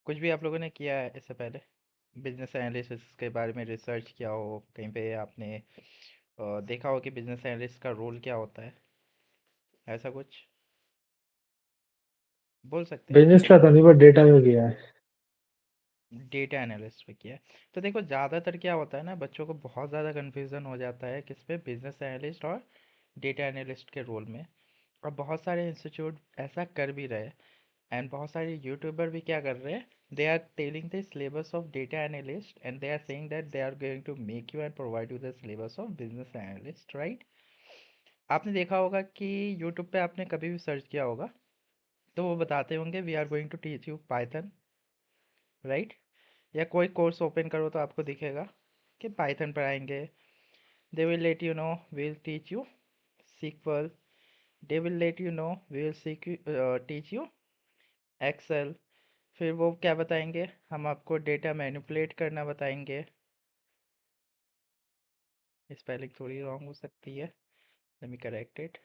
कुछ भी आप लोगों ने किया है इससे पहले? बिजनेस एनालिसिस के बारे में रिसर्च किया हो कहीं पे आपने? देखा हो कि बिजनेस एनालिस्ट का रोल क्या होता है, ऐसा कुछ बोल सकते हैं? बिजनेस का तो नहीं, पर डेटा में किया है। डेटा एनालिस्ट पे किया है। तो देखो ज़्यादातर क्या होता है ना, बच्चों को बहुत ज़्यादा कन्फ्यूज़न हो जाता है किस पे, बिजनेस एनालिस्ट और डेटा एनालिस्ट के रोल में। और बहुत सारे इंस्टीट्यूट ऐसा कर भी रहे हैं, एंड बहुत सारे यूट्यूबर भी क्या कर रहे हैं, they are telling the syllabus of data analyst and they are saying that they are going to make you and provide you the syllabus of business analyst, right? आपने देखा होगा कि यूट्यूब पे आपने कभी भी सर्च किया होगा तो वो बताते होंगे we are going to teach you Python, right? या कोई कोर्स ओपन करो तो आपको दिखेगा कि पाइथन पढ़ाएंगे। They will let you know will teach you SQL, they will let you know will teach you Excel. फिर वो क्या बताएंगे, हम आपको डेटा मैनिपुलेट करना बताएंगे। स्पेलिंग थोड़ी रॉन्ग हो सकती है, लेट मी करेक्ट इट।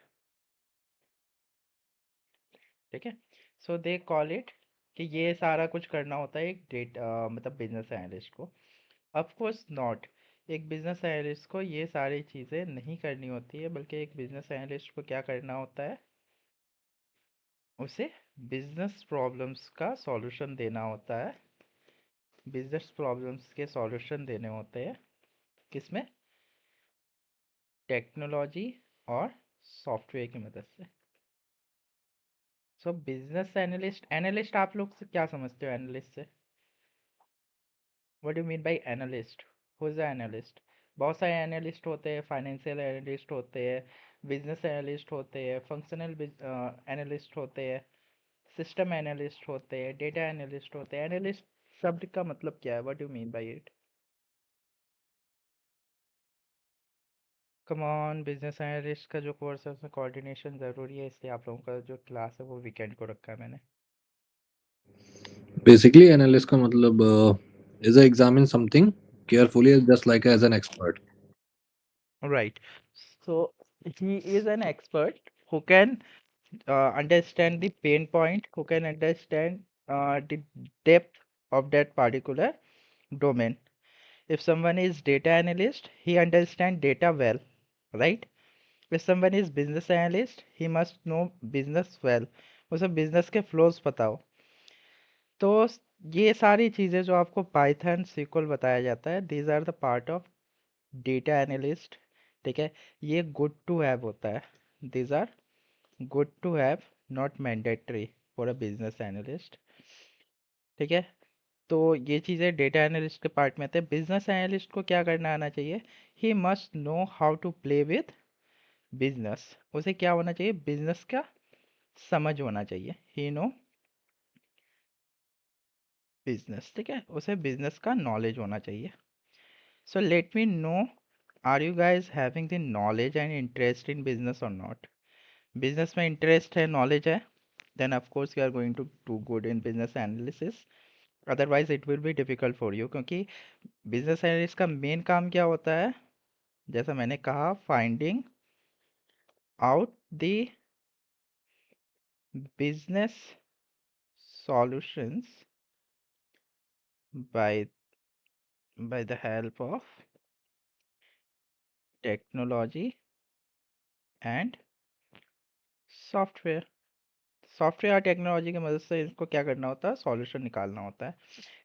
ठीक है, सो दे कॉल इट कि ये सारा कुछ करना होता है एक डेटा मतलब बिजनेस एनालिस्ट को। ऑफ कोर्स नॉट, एक बिजनेस एनालिस्ट को ये सारी चीज़ें नहीं करनी होती है, बल्कि एक बिजनेस एनालिस्ट को क्या करना होता है, उसे बिजनेस प्रॉब्लम्स का सॉल्यूशन देना होता है। बिजनेस प्रॉब्लम्स के सॉल्यूशन देने होते हैं किसमें, टेक्नोलॉजी और सॉफ्टवेयर की मदद से। सो बिजनेस एनालिस्ट, एनालिस्ट आप लोग से क्या समझते हो एनालिस्ट से? What do mean by analyst? Who is the analyst? बहुत सारे एनालिस्ट होते हैं, फाइनेंशियल एनालिस्ट होते हैं, बिजनेस एनालिस्ट होते हैं, फंक्शनल एनालिस्ट होते हैं, सिस्टम एनालिस्ट होते हैं, डेटा एनालिस्ट होते हैं। एनालिस्ट शब्द का मतलब क्या है, what do mean by it? Come on, business analyst का जो कोर्स है उसमें कोऑर्डिनेशन ज़रूरी है, इसलिए आप लोगों का जो क्लास है वो वीकेंड को रखा है मैंने। Basically, analyst का मतलब is a examine something carefully, just like as an expert. Right. So he is an expert who can understand the pain point, who can understand the depth of that particular domain. If someone is data analyst, he understand data well, right? If someone is business analyst, he must know business well. उसे business के flows पता हो। तो ये सारी चीज़ें जो आपको पाइथन SQL बताया जाता है, these are the part of data analyst। ठीक है, ये गुड टू हैव होता है, these are good to have, not mandatory for a business analyst। ठीक है, तो ये चीज़ें डेटा एनालिस्ट के पार्ट में आते हैं। बिजनेस एनालिस्ट को क्या करना आना चाहिए, he must know how to play with business. उसे क्या होना चाहिए, बिजनेस का समझ होना चाहिए, ही नो बिजनेस। ठीक है, उसे बिजनेस का नॉलेज होना चाहिए। So let me know, are you guys having the knowledge and interest in business और नॉट? बिजनेस में इंटरेस्ट है, नॉलेज है, then of course you are going to do good in business analysis. Otherwise it will be difficult for you, क्योंकि business analyst का main काम क्या होता है, जैसा मैंने कहा, finding out the business solutions by by the help of technology and software. Software और टेक्नोलॉजी की मदद से इसको क्या करना होता है, सॉल्यूशन निकालना होता है।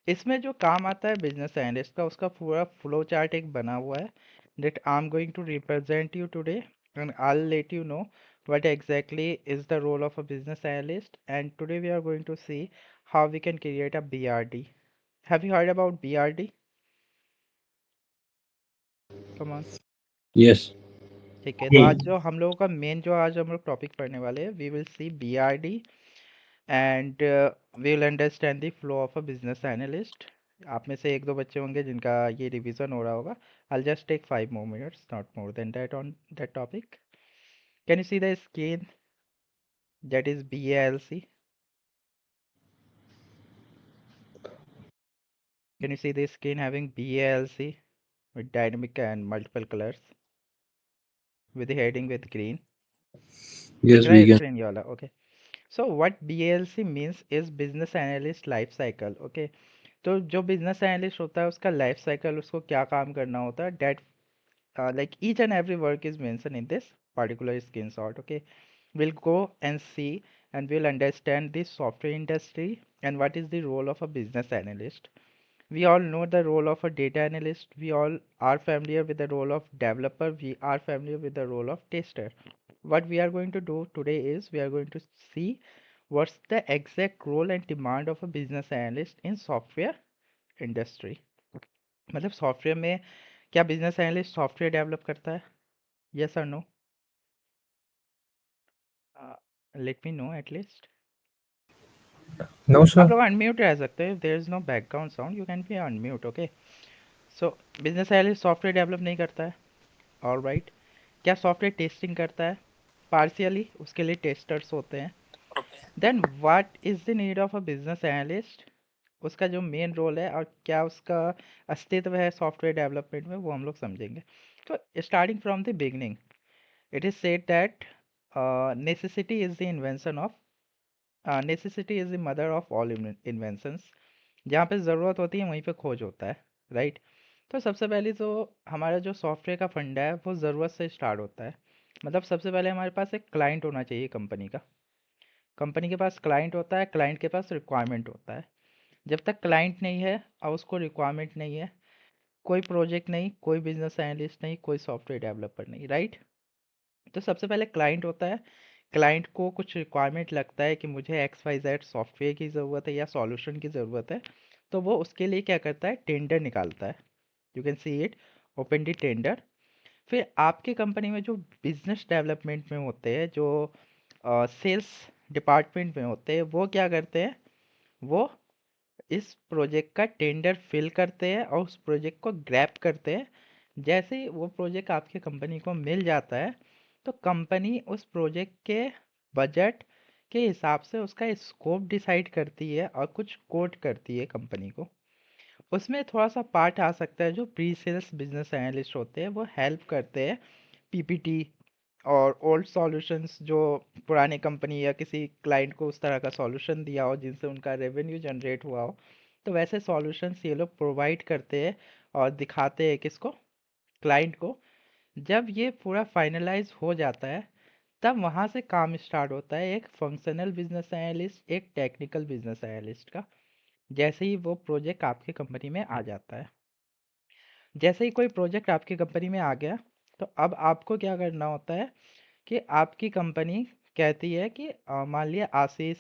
इसमें जो काम आता है बिजनेस एनालिस्ट का, उसका पूरा फ्लो चार्ट एक बना हुआ है, that I'm going to represent you today, and I'll let you know what exactly is the role of a business analyst. And today we are going to see how we can create a BRD. Have you heard about BRD? Come on. Yes. ठीक है, तो आज जो हम लोगों का main, जो आज हम लोग टॉपिक पढ़ने वाले हैं, we will see BRD and we will understand the flow of a business analyst. आप में से एक दो बच्चे होंगे जिनका ये रिवीजन हो रहा होगा। I'll just take 5 more minutes, not more than that, on that topic. Can you see the screen? That is BALC. Can you see the screen having BALC with dynamic and multiple colors with the heading with green? दिख Yes, रहा we है can. Screen ये वाला? Okay. So what BALC means is business analyst life cycle. Okay, तो जो business analyst होता है उसका लाइफ साइकिल, उसको क्या काम करना होता है, date like each and every work is mentioned in this particular screenshot. Okay, we'll go and see and we'll understand the software industry and what is the role of a business analyst. We all know the role of a data analyst. We all are familiar with the role of developer. We are familiar with the role of tester. What we are going to do today is we are going to see what's the exact role and demand of a business analyst in software industry. मतलब software में क्या business analyst software develop करता है? Yes और no? Let me know at least. No, आप sir. लोग unmute रह सकते हैं, there is no background sound, you can be unmute. Okay, so business analyst software develop नहीं करता है, ऑलराइट। क्या सॉफ्टवेयर टेस्टिंग करता है? पार्शियली, उसके लिए टेस्टर्स होते हैं। Then what is the need of a business analyst, उसका जो मेन रोल है और क्या उसका अस्तित्व है सॉफ्टवेयर डेवलपमेंट में, वो हम लोग समझेंगे। तो starting from the beginning, it is said that necessity is the invention of necessity is the mother of all inventions। जहाँ पे ज़रूरत होती है वहीं पे खोज होता है, राइट। तो सबसे पहले तो हमारा जो सॉफ्टवेयर का फंडा है वो ज़रूरत से स्टार्ट होता है। मतलब सबसे पहले हमारे पास एक क्लाइंट होना चाहिए कंपनी का। कंपनी के पास क्लाइंट होता है, क्लाइंट के पास रिक्वायरमेंट होता है। जब तक क्लाइंट नहीं है और उसको रिक्वायरमेंट नहीं है, कोई प्रोजेक्ट नहीं, कोई बिजनेस एनालिस्ट नहीं, कोई सॉफ्टवेयर डेवलपर नहीं, राइट। तो सबसे पहले क्लाइंट होता है। क्लाइंट को कुछ रिक्वायरमेंट लगता है कि मुझे एक्स वाई जेड सॉफ्टवेयर की ज़रूरत है या सॉल्यूशन की ज़रूरत है, तो वो उसके लिए क्या करता है, टेंडर निकालता है। You can see it, open the tender. फिर आपकी कंपनी में जो बिजनेस डेवलपमेंट में होते हैं, जो सेल्स डिपार्टमेंट में होते हैं, वो क्या करते हैं, वो इस प्रोजेक्ट का टेंडर फिल करते हैं और उस प्रोजेक्ट को ग्रैब करते हैं। जैसे ही वो प्रोजेक्ट आपकी कंपनी को मिल जाता है, तो कंपनी उस प्रोजेक्ट के बजट के हिसाब से उसका स्कोप डिसाइड करती है और कुछ कोट करती है कंपनी को। उसमें थोड़ा सा पार्ट आ सकता है, जो प्री सेल्स बिजनेस एनालिस्ट होते हैं वो हेल्प करते हैं PPT और ओल्ड सॉल्यूशंस, जो पुराने कंपनी या किसी क्लाइंट को उस तरह का सॉल्यूशन दिया हो जिनसे उनका रेवेन्यू जनरेट हुआ हो, तो वैसे सॉल्यूशंस ये लोग प्रोवाइड करते हैं और दिखाते हैं किसको, क्लाइंट को। जब ये पूरा फाइनलाइज हो जाता है, तब वहाँ से काम स्टार्ट होता है एक फंक्शनल बिजनेस एनालिस्ट, एक टेक्निकल बिजनेस एनालिस्ट का। जैसे ही वो प्रोजेक्ट आपकी कंपनी में आ जाता है, जैसे ही कोई प्रोजेक्ट आपकी कंपनी में आ गया, तो अब आपको क्या करना होता है कि आपकी कंपनी कहती है कि मान लिया आशीष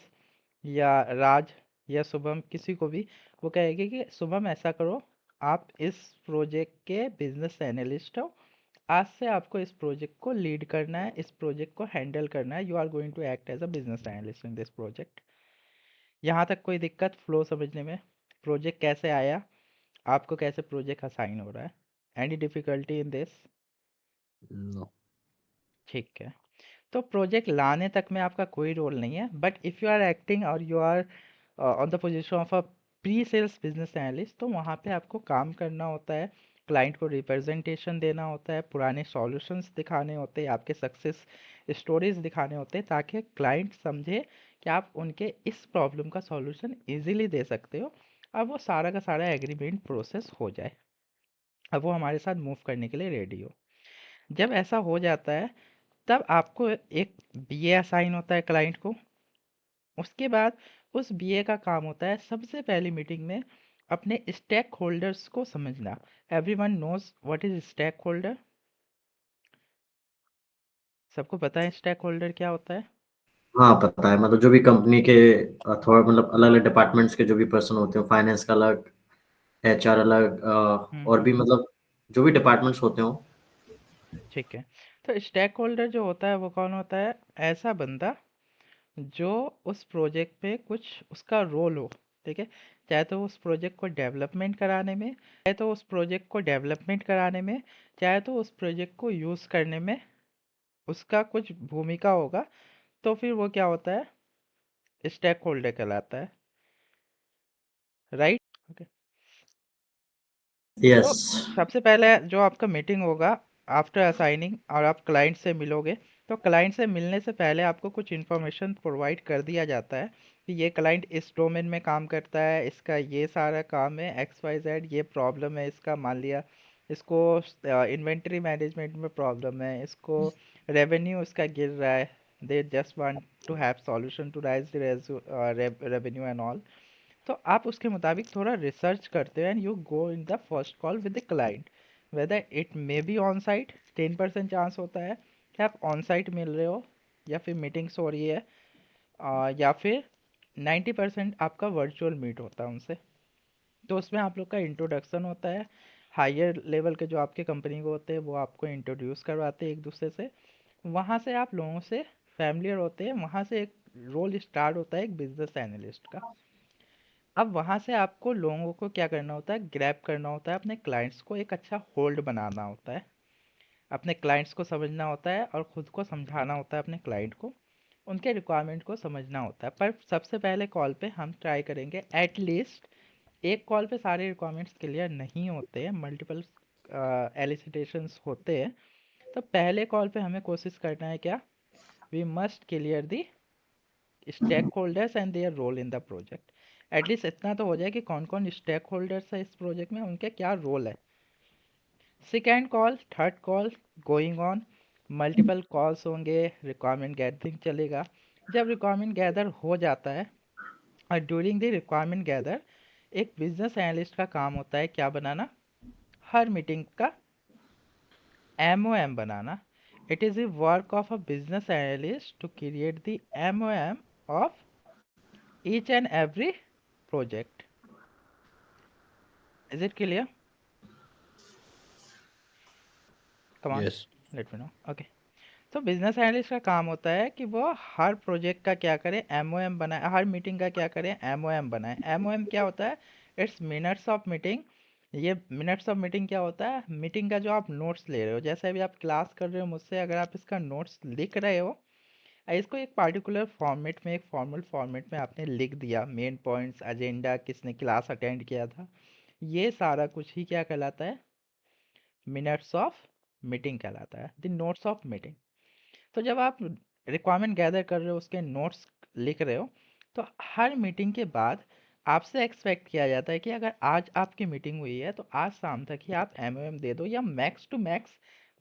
या राज या शुभम, किसी को भी वो कहेगी कि शुभम ऐसा करो, आप इस प्रोजेक्ट के बिजनेस एनालिस्ट हो, आज से आपको इस प्रोजेक्ट को लीड करना है, इस प्रोजेक्ट को हैंडल करना है, you are going to act as a business analyst in this project. यहाँ तक कोई दिक्कत फ्लो समझने में? प्रोजेक्ट कैसे आया, आपको कैसे प्रोजेक्ट असाइन हो रहा है? Any difficulty in this? No. ठीक है। तो प्रोजेक्ट लाने तक में आपका कोई रोल नहीं है, but if you are acting और you are on the position of a pre sales business analyst, तो वहाँ पे आपको काम करना होता है, क्लाइंट को रिप्रेजेंटेशन देना होता है, पुराने सॉल्यूशंस दिखाने होते हैं, आपके सक्सेस स्टोरीज दिखाने होते हैं, ताकि क्लाइंट समझे कि आप उनके इस प्रॉब्लम का सॉल्यूशन इजीली दे सकते हो। अब वो सारा का सारा एग्रीमेंट प्रोसेस हो जाए, अब वो हमारे साथ मूव करने के लिए रेडी हो। जब ऐसा हो जाता है, तब आपको एक BA असाइन होता है क्लाइंट को। उसके बाद उस BA का काम होता है सबसे पहली मीटिंग में अपने स्टेक होल्डर्स को समझना। Everyone knows what is stakeholder? सबको पता है स्टेक होल्डर क्या होता है? हाँ पता है, मतलब जो भी कंपनी के थोड़ा मतलब अलग अलग डिपार्टमेंट्स के जो भी पर्सन होते हैं, फाइनेंस का अलग, HR अलग, और भी हम्म। मतलब जो भी डिपार्टमेंट्स होते हो। ठीक है। तो स्टेक होल्डर जो होता है वो कौन होता है? ऐसा बंदा जो उस प्रोजेक्ट पे कुछ उसका रोल हो, ठीक है। चाहे तो उस प्रोजेक्ट को डेवलपमेंट कराने में, चाहे तो उस प्रोजेक्ट को डेवलपमेंट कराने में, चाहे तो उस प्रोजेक्ट को यूज़ करने में उसका कुछ भूमिका होगा, तो फिर वो क्या होता है, स्टेक होल्डर कहलाता है, राइट। ओके। तो यस। सबसे पहले जो आपका मीटिंग होगा आफ्टर असाइनिंग, और आप क्लाइंट से मिलोगे, तो क्लाइंट से मिलने से पहले आपको कुछ इन्फॉर्मेशन प्रोवाइड कर दिया जाता है कि ये क्लाइंट इस डोमेन में काम करता है, इसका ये सारा काम है, एक्स वाई जेड, ये प्रॉब्लम है इसका, मान लिया इसको इन्वेंटरी मैनेजमेंट में प्रॉब्लम है, इसको रेवेन्यू इसका गिर रहा है, they just want to have solution to raise the revenue and all. तो आप उसके मुताबिक थोड़ा रिसर्च करते हो and you go in the first call with the client, whether it may be on site, 10% chance होता है कि आप ऑन साइट मिल रहे हो या फिर मीटिंग्स हो रही है, या फिर 90% आपका वर्चुअल मीट होता है उनसे। तो उसमें आप लोग का इंट्रोडक्शन होता है, हायर लेवल के जो आपके कंपनी को होते हैं वो आपको इंट्रोड्यूस करवाते हैं एक दूसरे से, वहाँ से आप लोगों से फैमिलियर होते हैं, वहाँ से एक रोल स्टार्ट होता है एक बिजनेस एनालिस्ट का। अब वहाँ से आपको लोगों को क्या करना होता है, ग्रैब करना होता है, अपने क्लाइंट्स को एक अच्छा होल्ड बनाना होता है, अपने क्लाइंट्स को समझना होता है और ख़ुद को समझाना होता है अपने क्लाइंट को, उनके रिक्वायरमेंट को समझना होता है। पर सबसे पहले कॉल पे हम ट्राई करेंगे, एटलीस्ट एक कॉल पे सारे रिक्वायरमेंट्स क्लियर नहीं होते हैं, मल्टीपल एलिसिटेशंस होते हैं। तो पहले कॉल पे हमें कोशिश करना है क्या, we must clear the stakeholders and their role in the project. At least इतना तो हो जाए कि कौन कौन स्टेक होल्डर्स है इस प्रोजेक्ट में, उनके क्या रोल है। Second call, third call, going on, multiple calls होंगे, रिक्वायरमेंट गैदरिंग चलेगा। जब रिक्वायरमेंट गैदर हो जाता है और ड्यूरिंग द रिक्वायरमेंट गैदर एक बिजनेस एनालिस्ट का काम होता है क्या बनाना, हर मीटिंग का MOM banana. It is the work of a business analyst to create the MOM of each and every project. Is it clear? Come on, Yes. let me know. Okay. तो business analyst का काम होता है कि वो हर project का क्या करे, MOM बनाए, हर मीटिंग का क्या करे, MOM बनाए। MOM क्या होता है, इट्स मिनट्स ऑफ मीटिंग। ये मिनट्स ऑफ मीटिंग क्या होता है, मीटिंग का जो आप नोट्स ले रहे हो, जैसे अभी आप क्लास कर रहे हो मुझसे, अगर आप इसका नोट्स लिख रहे हो, इसको एक पार्टिकुलर फॉर्मेट में, एक फॉर्मल फॉर्मेट में आपने लिख दिया, मेन पॉइंट्स, एजेंडा, किसने क्लास अटेंड किया था, ये सारा कुछ ही क्या कहलाता है, मिनट्स ऑफ मीटिंग कहलाता है, द नोट्स ऑफ मीटिंग। तो जब आप रिक्वायरमेंट गैदर कर रहे हो, उसके नोट्स लिख रहे हो, तो हर मीटिंग के बाद आपसे एक्सपेक्ट किया जाता है कि अगर आज आपकी मीटिंग हुई है तो आज शाम तक ही आप MOM दे दो, या मैक्स टू मैक्स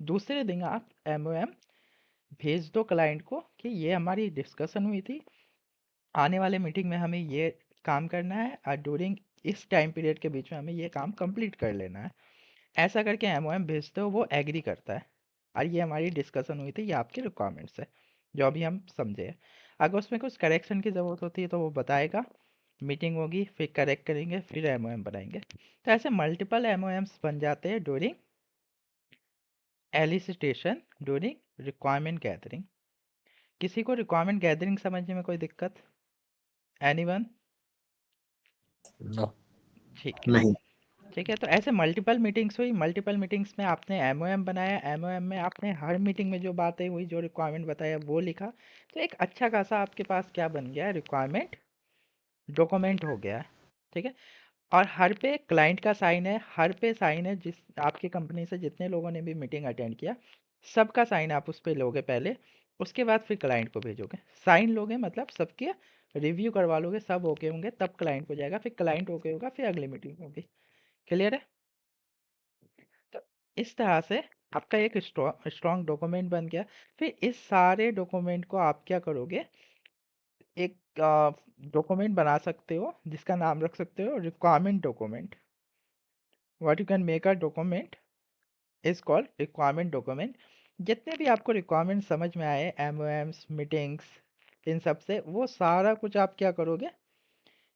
दूसरे दिन आप MOM भेज दो क्लाइंट को कि ये हमारी डिस्कशन हुई थी, आने वाले मीटिंग में हमें ये काम करना है और ड्यूरिंग इस टाइम पीरियड के बीच में हमें ये काम कंप्लीट कर लेना है। ऐसा करके MOM भेजते हो, वो एग्री करता है और ये हमारी डिस्कशन हुई थी, ये आपकी रिक्वायरमेंट्स है जो अभी हम समझे हैं। अगर उसमें कुछ करेक्शन की ज़रूरत होती है तो वो बताएगा, मीटिंग होगी, फिर करेक्ट करेंगे, फिर MOM बनाएंगे। तो ऐसे मल्टीपल MOMs बन जाते हैं during elicitation, during requirement gathering. किसी को रिक्वायरमेंट गैदरिंग समझने में कोई दिक्कत, एनीवन? No. ठीक है। नहीं। ठीक है, तो ऐसे मल्टीपल मीटिंग्स हुई, मल्टीपल मीटिंग्स में आपने MOM बनाया, MOM में आपने हर मीटिंग में जो बातें हुई, जो रिक्वायरमेंट बताया वो लिखा, तो एक अच्छा खासा आपके पास क्या बन गया, रिक्वायरमेंट डॉक्यूमेंट हो गया है। ठीक है, और हर पे क्लाइंट का साइन है, हर पे साइन है, जिस आपकी कंपनी से जितने लोगों ने भी मीटिंग अटेंड किया सबका साइन आप उस पर लोगे पहले, उसके बाद फिर क्लाइंट को भेजोगे। साइन लोगे मतलब सबके रिव्यू करवा लोगे, सब ओके होंगे तब क्लाइंट को जाएगा, फिर क्लाइंट ओके होगा, फिर अगली मीटिंग होगी। क्लियर है? तो इस तरह से आपका एक स्ट्रॉन्ग डॉक्यूमेंट बन गया। फिर इस सारे डॉक्यूमेंट को आप क्या करोगे, एक डॉक्यूमेंट बना सकते हो जिसका नाम रख सकते हो requirement document. What you can make a document is called requirement document. जितने भी आपको रिक्वायरमेंट समझ में आए, MOMs, मीटिंग्स, इन सब से वो सारा कुछ आप क्या करोगे,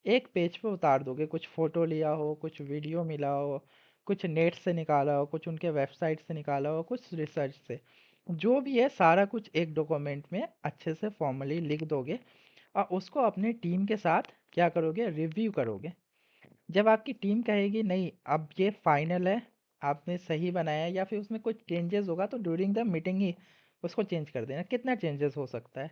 एक पेज पे उतार दोगे, कुछ फोटो लिया हो, कुछ वीडियो मिला हो, कुछ नेट से निकाला हो, कुछ उनके वेबसाइट से निकाला हो, कुछ रिसर्च से, जो भी है सारा कुछ एक डॉक्यूमेंट में अच्छे से फॉर्मली लिख दोगे और उसको अपने टीम के साथ क्या करोगे, रिव्यू करोगे। जब आपकी टीम कहेगी नहीं अब ये फाइनल है, आपने सही बनाया है, या फिर उसमें कुछ चेंजेस होगा तो ड्यूरिंग द मीटिंग ही उसको चेंज कर देना। कितना चेंजेस हो सकता है,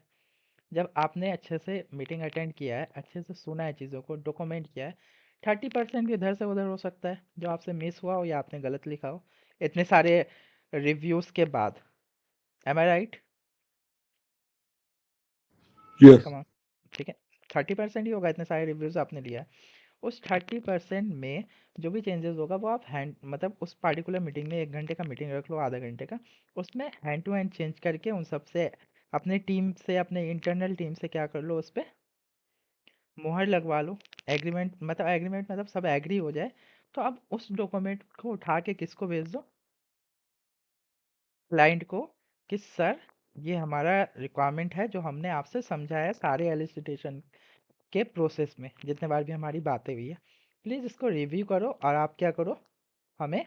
जब आपने अच्छे से मीटिंग अटेंड किया है, अच्छे से सुना है, चीज़ों को डॉक्यूमेंट किया है, 30% इधर से उधर हो सकता है जो आपसे मिस हुआ हो या आपने गलत लिखा हो, इतने सारे रिव्यूज़ के बाद। Am I right? Yes. Come on, ठीक है, 30% ही होगा, इतने सारे रिव्यूज आपने लिया है। उस 30% में जो भी चेंजेस होगा वो आप हैंड मतलब उस पार्टिकुलर मीटिंग में 1 घंटे का मीटिंग रख लो, आधा घंटे का, उसमें हैंड टू हैंड चेंज करके उन सब से अपने टीम से, अपने इंटरनल टीम से क्या कर लो, उस पर मोहर लगवा लो। एग्रीमेंट मतलब सब एग्री हो जाए, तो अब उस डॉक्यूमेंट को उठा के किसको भेज दो, क्लाइंट को, कि सर ये हमारा रिक्वायरमेंट है जो हमने आपसे समझाया है सारे एलिसिटेशन के प्रोसेस में, जितने बार भी हमारी बातें हुई है, प्लीज़ इसको रिव्यू करो और आप क्या करो, हमें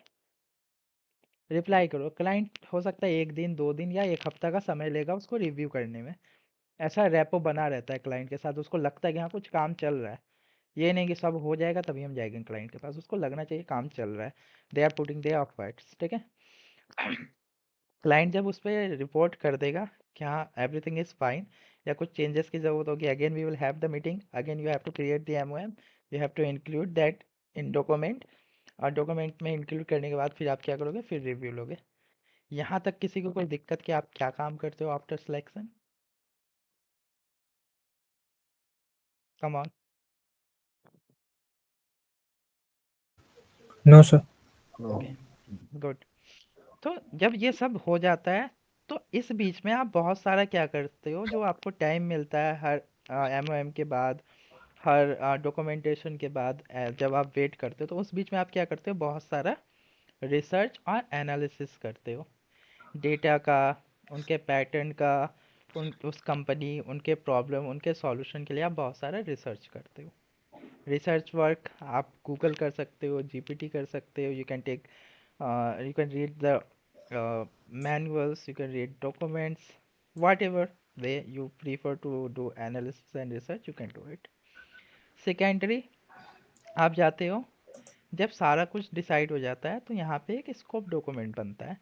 रिप्लाई करो। क्लाइंट हो सकता है 1 दिन 2 दिन या 1 हफ्ता का समय लेगा उसको रिव्यू करने में। ऐसा रेपो बना रहता है क्लाइंट के साथ, उसको लगता है कि हाँ कुछ काम चल रहा है, ये नहीं कि सब हो जाएगा तभी हम जाएंगे क्लाइंट के पास, उसको लगना चाहिए काम चल रहा है। They are putting their efforts, ठीक है। क्लाइंट जब उस पर रिपोर्ट कर देगा कि हाँ एवरीथिंग इज़ फाइन, या कुछ चेंजेस की ज़रूरत होगी, again we will have the meeting, again you have to create the MOM, you have to include that in document, और डॉक्यूमेंट में इंक्लूड करने के बाद फिर आप क्या करोगे, फिर रिव्यू लोगे। यहाँ तक किसी को कोई दिक्कत कि आप क्या काम करते हो after selection? Come on. No, sir. Okay, good. तो जब ये सब हो जाता है, तो इस बीच में आप बहुत सारा क्या करते हो, जो आपको टाइम मिलता है हर एमओएम के बाद, हर डॉक्यूमेंटेशन के बाद, जब आप वेट करते हो, तो उस बीच में आप क्या करते हो, बहुत सारा रिसर्च और एनालिसिस करते हो डेटा का, उनके पैटर्न का, उस कंपनी, उनके प्रॉब्लम, उनके सॉल्यूशन के लिए आप बहुत सारा रिसर्च करते हो। रिसर्च वर्क आप गूगल कर सकते हो, जीपीटी कर सकते हो, you can take you can read the manuals, you can read documents, whatever way you prefer to do analysis and research, you can do it. Secondary, आप जाते हो, जब सारा कुछ डिसाइड हो जाता है तो यहाँ पे एक स्कोप डॉक्यूमेंट बनता है,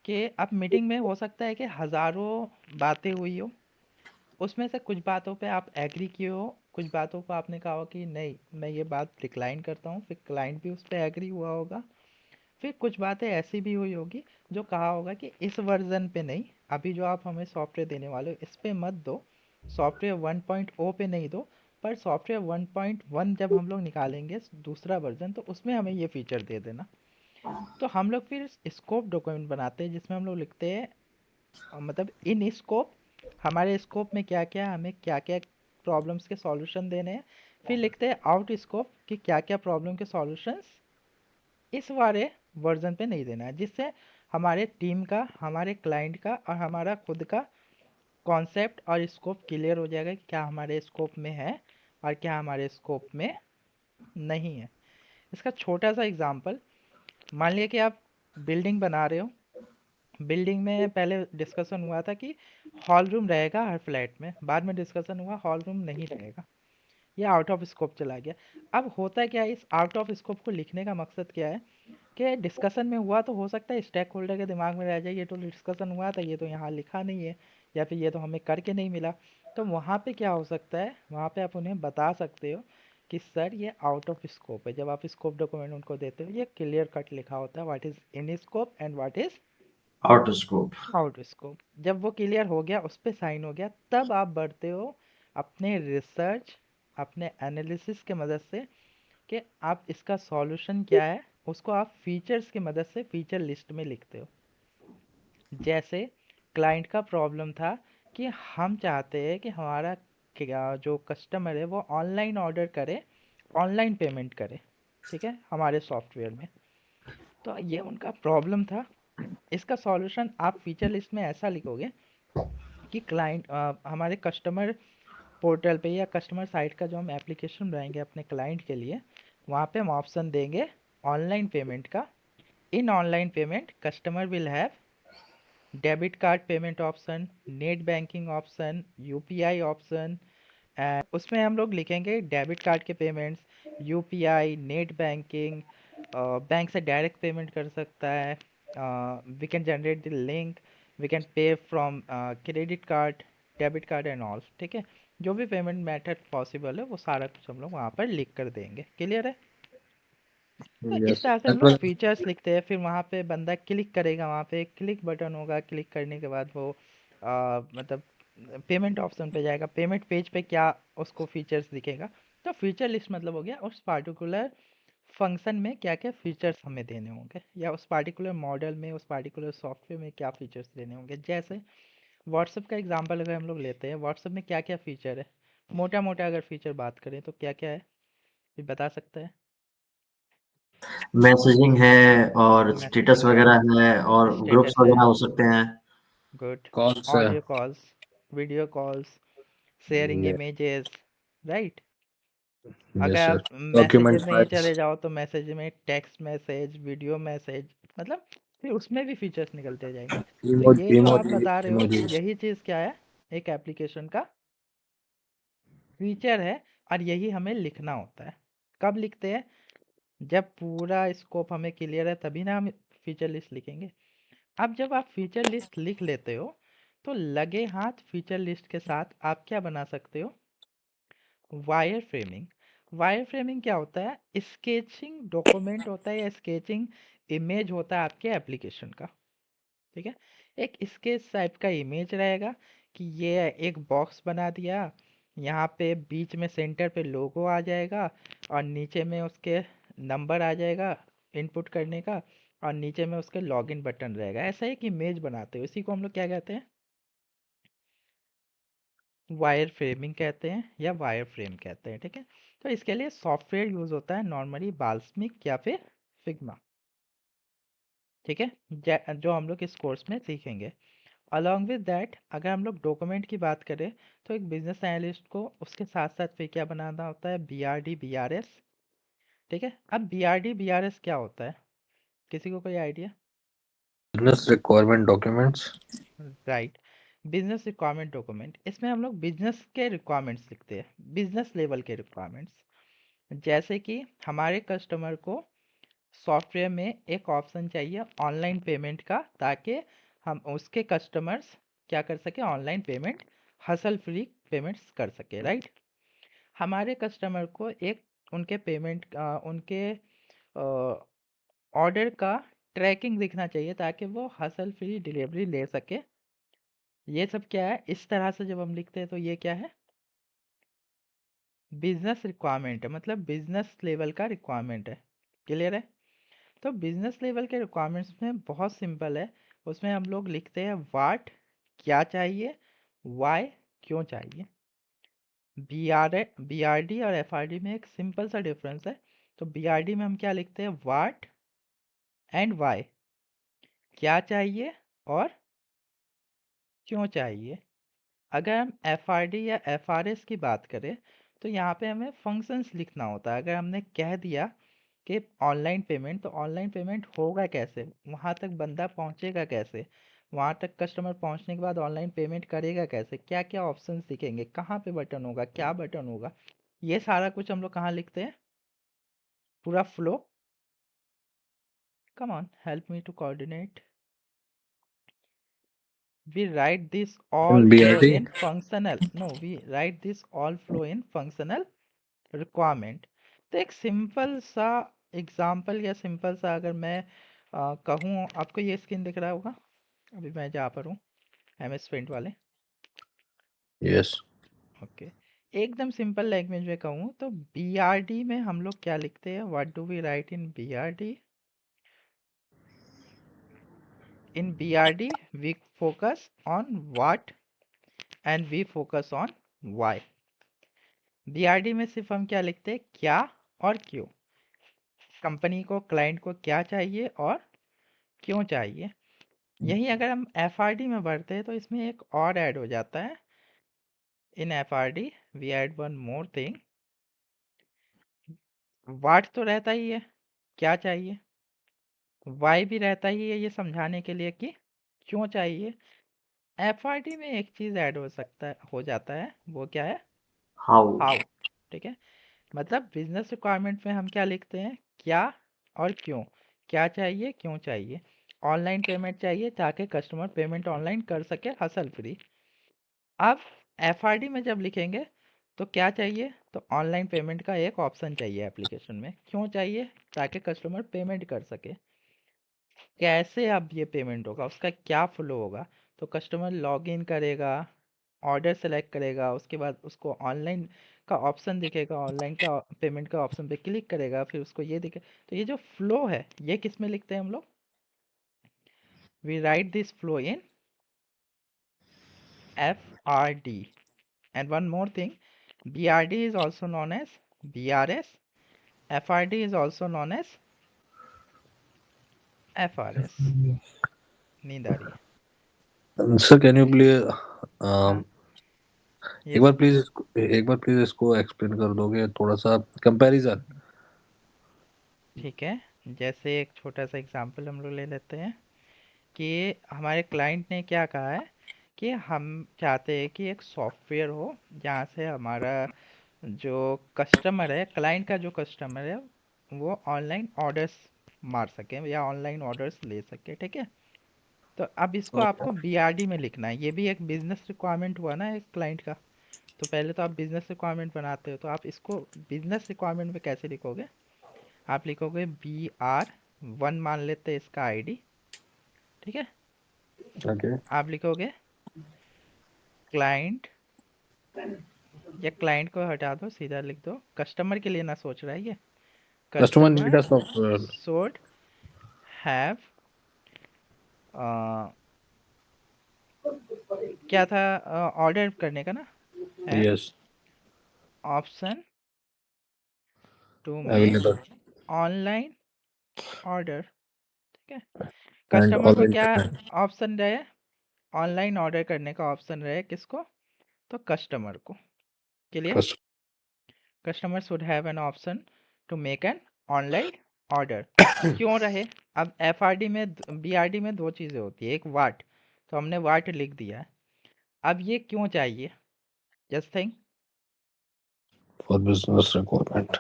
कि अब मीटिंग में हो सकता है कि हज़ारों बातें हुई हो, उसमें से कुछ बातों पे आप एग्री किए हो, कुछ बातों को आपने कहा हो कि नहीं मैं ये बात डिक्लाइन करता हूँ, फिर क्लाइंट भी उस पर एग्री हुआ होगा, फिर कुछ बातें ऐसी भी हुई होगी जो कहा होगा कि इस वर्जन पे नहीं, अभी जो आप हमें सॉफ्टवेयर देने वाले हो इस पे मत दो, सॉफ्टवेयर 1.0 पे नहीं दो, पर सॉफ्टवेयर 1.1 जब हम लोग निकालेंगे दूसरा वर्जन, तो उसमें हमें ये फीचर दे देना। तो हम लोग फिर स्कोप डॉक्यूमेंट बनाते हैं, जिसमें हम लोग लिखते हैं मतलब इन स्कोप, हमारे स्कोप में क्या क्या, हमें क्या क्या प्रॉब्लम्स के सॉल्यूशन देने हैं, फिर लिखते हैं आउट स्कोप कि क्या क्या प्रॉब्लम के सॉल्यूशंस इस वाले वर्जन पे नहीं देना है, जिससे हमारे टीम का, हमारे क्लाइंट का और हमारा खुद का कॉन्सेप्ट और स्कोप क्लियर हो जाएगा कि क्या हमारे स्कोप में है और क्या हमारे स्कोप में नहीं है। इसका छोटा सा एग्जांपल, मान लिया कि आप बिल्डिंग बना रहे हो, बिल्डिंग में पहले डिस्कशन हुआ था कि हॉल रूम रहेगा हर फ्लैट में, बाद में डिस्कशन हुआ हॉल रूम नहीं रहेगा, ये आउट ऑफ स्कोप चला गया। अब होता क्या है, इस आउट ऑफ स्कोप को लिखने का मकसद क्या है, कि डिस्कशन में हुआ तो हो सकता है स्टेक होल्डर के दिमाग में रह जाए, ये तो डिस्कशन हुआ था, ये तो यहाँ लिखा नहीं है, या फिर ये तो हमें करके नहीं मिला। तो वहाँ पे क्या हो सकता है, वहाँ पे आप उन्हें बता सकते हो कि सर ये आउट ऑफ स्कोप है। जब आप स्कोप डॉक्यूमेंट उनको देते हो, ये क्लियर कट लिखा होता है what is in scope and what is out scope. Out scope. जब वो क्लियर हो गया, उस पर साइन हो गया, तब आप बढ़ते हो अपने रिसर्च, अपने एनालिसिस के मदद से, कि आप इसका सॉल्यूशन क्या है, उसको आप फीचर्स की मदद से फीचर लिस्ट में लिखते हो। जैसे क्लाइंट का प्रॉब्लम था कि हम चाहते हैं कि हमारा जो कस्टमर है वो ऑनलाइन ऑर्डर करे, ऑनलाइन पेमेंट करे, ठीक है, हमारे सॉफ्टवेयर में। तो ये उनका प्रॉब्लम था। इसका सॉल्यूशन आप फीचर लिस्ट में ऐसा लिखोगे कि क्लाइंट हमारे कस्टमर पोर्टल पे या कस्टमर साइट का जो हम एप्लीकेशन बनाएंगे अपने क्लाइंट के लिए, वहाँ पे हम ऑप्शन देंगे ऑनलाइन पेमेंट का। In online payment customer will have debit card payment option, net banking option, UPI option. उसमें हम लोग लिखेंगे डेबिट कार्ड के payments, UPI, net banking, bank से डायरेक्ट पेमेंट कर सकता है, we can generate the link, we can pay from credit card, debit card and all, ठीक है। जो भी पेमेंट मेथड पॉसिबल है वो सारा कुछ हम लोग वहाँ पर लिख कर देंगे। क्लियर है? तो इस Yes. तरह से हम And लोग plus, फीचर्स लिखते हैं, फिर वहाँ पे बंदा क्लिक करेगा, वहाँ पे क्लिक बटन होगा, क्लिक करने के बाद वो मतलब पेमेंट ऑप्शन पे जाएगा, पेमेंट पेज पे क्या उसको फीचर्स दिखेगा। तो फीचर लिस्ट मतलब हो गया उस पार्टिकुलर फंक्शन में क्या क्या फीचर्स हमें देने होंगे, या उस पार्टिकुलर मॉडल में, उस पार्टिकुलर सॉफ्टवेयर में क्या फीचर्स देने होंगे। जैसे व्हाट्सएप का एग्जांपल अगर हम लोग लेते हैं, व्हाट्सएप में क्या क्या फीचर है, मोटा मोटा अगर फीचर बात करें तो क्या क्या है, ये बता सकते हैं। मैसेजिंग है और स्टेटस मैसेजिंग है, वगैरह है और ग्रुप्स स्टेटस है, वगैरह हो सकते हैं। गुड, कॉल्स है। Audio calls, video calls, sharing images, right. अगर यस सर। आप मैसेजेस डॉक्यूमेंट में ही फाइल्स। चले जाओ तो मैसेज में टेक्स्ट मैसेज, वीडियो मैसेज, मतलब फिर उसमें भी फीचर्स निकलते जाएंगे। तो ये जो आप इमोजी बता रहे हो इमोजीज। यही चीज़ क्या है, एक एप्लीकेशन का फीचर है, और यही हमें लिखना होता है। कब लिखते हैं, जब पूरा स्कोप हमें क्लियर है तभी ना हम फीचर लिस्ट लिखेंगे। अब जब आप फीचर लिस्ट लिख लेते हो तो लगे हाथ फीचर लिस्ट के साथ आप क्या बना सकते हो, वायर फ्रेमिंग। वायर फ्रेमिंग क्या होता है, स्केचिंग डॉक्यूमेंट होता है या स्केचिंग इमेज होता है आपके एप्लीकेशन का। ठीक है, एक स्केच टाइप का इमेज रहेगा कि ये एक बॉक्स बना दिया, यहाँ पे बीच में सेंटर पे लोगो आ जाएगा, और नीचे में उसके नंबर आ जाएगा इनपुट करने का, और नीचे में उसके लॉगिन बटन रहेगा। ऐसा एक इमेज बनाते हो, इसी को हम लोग क्या कहते हैं, वायर फ्रेमिंग कहते हैं या वायर फ्रेम कहते हैं। ठीक है, तो इसके लिए सॉफ्टवेयर यूज होता है नॉर्मली बाल्समिक या फिर फिग्मा। ठीक है, जो हम लोग इस कोर्स में सीखेंगे। अलॉन्ग विद दैट अगर हम लोग डॉक्यूमेंट की बात करें तो एक बिजनेस एनालिस्ट को उसके साथ साथ फिर क्या बनाना होता है, BRD BRS। ठीक है, अब BRD BRS क्या होता है, किसी को कोई idea. Business requirement documents. Right, business requirement document, इसमें हम लोग बिजनेस के रिक्वायरमेंट्स लिखते हैं, बिजनेस लेवल के रिक्वायरमेंट्स। जैसे कि हमारे कस्टमर को सॉफ्टवेयर में एक ऑप्शन चाहिए ऑनलाइन पेमेंट का, ताकि हम उसके कस्टमर्स क्या कर सके, online payment hustle free payments कर सके, राइट। हमारे कस्टमर को एक उनके पेमेंट उनके ऑर्डर का ट्रैकिंग दिखना चाहिए ताकि वो हसल फ्री डिलीवरी ले सके। ये सब क्या है, इस तरह से जब हम लिखते हैं तो ये क्या है, बिजनेस रिक्वायरमेंट है, मतलब बिजनेस लेवल का रिक्वायरमेंट है। क्लियर है। तो बिजनेस लेवल के रिक्वायरमेंट्स में बहुत सिंपल है, उसमें हम लोग लिखते हैं वाट क्या चाहिए, वाई क्यों चाहिए। BRD और FRD में एक सिंपल सा डिफरेंस है। तो BRD में हम क्या लिखते हैं, वाट एंड वाई, क्या चाहिए और क्यों चाहिए। अगर हम FRD या FRS की बात करें तो यहाँ पे हमें फंक्शंस लिखना होता है। अगर हमने कह दिया कि ऑनलाइन पेमेंट, तो ऑनलाइन पेमेंट होगा कैसे, वहाँ तक बंदा पहुँचेगा कैसे, वहाँ तक कस्टमर पहुँचने के बाद ऑनलाइन पेमेंट करेगा कैसे, क्या क्या ऑप्शंस दिखेंगे, कहाँ पे बटन होगा, क्या बटन होगा, ये सारा कुछ हम लोग कहाँ लिखते हैं, पूरा flow. Come on help me to coordinate. We write this all flow BRD। in functional, no, we write this all flow in functional requirement. तो एक सिंपल सा एग्जांपल या सिंपल सा अगर मैं कहूँ, आपको ये स्क्रीन दिख रहा होगा, अभी मैं जहाँ पर हूँ, MS पेंट वाले। यस। ओके, एकदम सिंपल लैंग्वेज में कहूँ तो BRD में हम लोग क्या लिखते हैं, what do we write in BRD। In BRD we focus on what and we focus on why. BRD में सिर्फ हम क्या लिखते हैं, क्या और क्यों, कंपनी को क्लाइंट को क्या चाहिए और क्यों चाहिए। यही अगर हम FRD में बढ़ते हैं तो इसमें एक और ऐड हो जाता है। In FRD we add one more thing, what तो रहता ही है, क्या चाहिए, वाई भी रहता ही है ये समझाने के लिए कि क्यों चाहिए। FRD में एक चीज़ ऐड हो सकता है, हो जाता है, वो क्या है, हाउ। हाउ। ठीक है, मतलब बिजनेस रिक्वायरमेंट में हम क्या लिखते हैं, क्या और क्यों, क्या चाहिए क्यों चाहिए। ऑनलाइन पेमेंट चाहिए ताकि कस्टमर पेमेंट ऑनलाइन कर सके हसल फ्री। अब FRD में जब लिखेंगे तो क्या चाहिए, तो ऑनलाइन पेमेंट का एक ऑप्शन चाहिए एप्लीकेशन में, क्यों चाहिए, ताकि कस्टमर पेमेंट कर सके। कैसे अब ये पेमेंट होगा, उसका क्या फ्लो होगा, तो कस्टमर लॉग इन करेगा, ऑर्डर सेलेक्ट करेगा, उसके बाद उसको ऑनलाइन का ऑप्शन दिखेगा, ऑनलाइन का पेमेंट का ऑप्शन पे क्लिक करेगा, फिर उसको ये दिखे। तो ये जो फ्लो है ये किस में लिखते हैं हम लोग? We write this flow in FRD. And one more thing, BRD is also known as BRS, FRD is also known as FRS. नींद आ रही है। सर कैन यू प्लीज हाँ एक बार यस प्लीज इसको एक्सप्लेन कर दोगे थोड़ा सा कंपैरिजन? ठीक है। जैसे एक छोटा सा एग्जांपल हम लोग ले लेते हैं कि हमारे क्लाइंट ने क्या कहा है कि हम चाहते हैं कि एक सॉफ्टवेयर हो जहाँ से हमारा जो कस्टमर है, क्लाइंट का जो कस्टमर है, वो ऑनलाइन ऑर्डर्स मार सके या ऑनलाइन ऑर्डर्स ले सके। ठीक है। तो अब इसको आपको BRD में लिखना है। ये भी एक बिजनेस रिक्वायरमेंट हुआ ना एक क्लाइंट का। तो पहले तो आप बिजनेस रिक्वायरमेंट बनाते हो, तो आप इसको बिजनेस रिक्वायरमेंट में कैसे लिखोगे? आप लिखोगे BR1 मान लेते हैं इसका ID। ठीक है। ओके। आप लिखोगे क्लाइंट, या क्लाइंट को हटा दो, सीधा लिख दो कस्टमर के लिए ना सोच रहा है ये। Customer customer need software. should have क्या था ऑर्डर करने का ना, an yes option to make available online order. ठीक है। एंड कस्टमर को ऑनलाइन क्या पेमेंट। ऑप्शन रहे? ऑनलाइन ऑर्डर करने का ऑप्शन रहे। किसको? तो कस्टमर को। Clear? Customer should have an option to make an online order. क्यों रहे? अब FRD में BRD में दो चीज़ें होती है, एक वाट, तो हमने वाट लिख दिया है। अब ये क्यों चाहिए? Just think. For business requirement.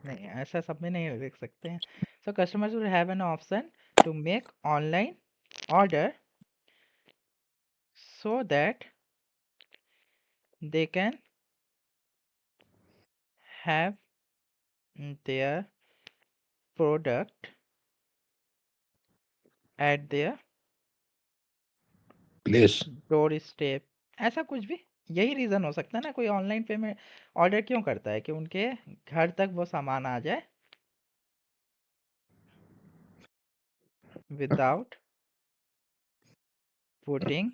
नहीं, ऐसा सब में नहीं लिख सकते हैं। So customer should have an option to make online order so that they can have their product at their place. Doorstep. ऐसा कुछ भी, यही रीज़न हो सकता है ना। कोई ऑनलाइन पेमेंट ऑर्डर क्यों करता है? कि उनके घर तक वो सामान आ जाए without putting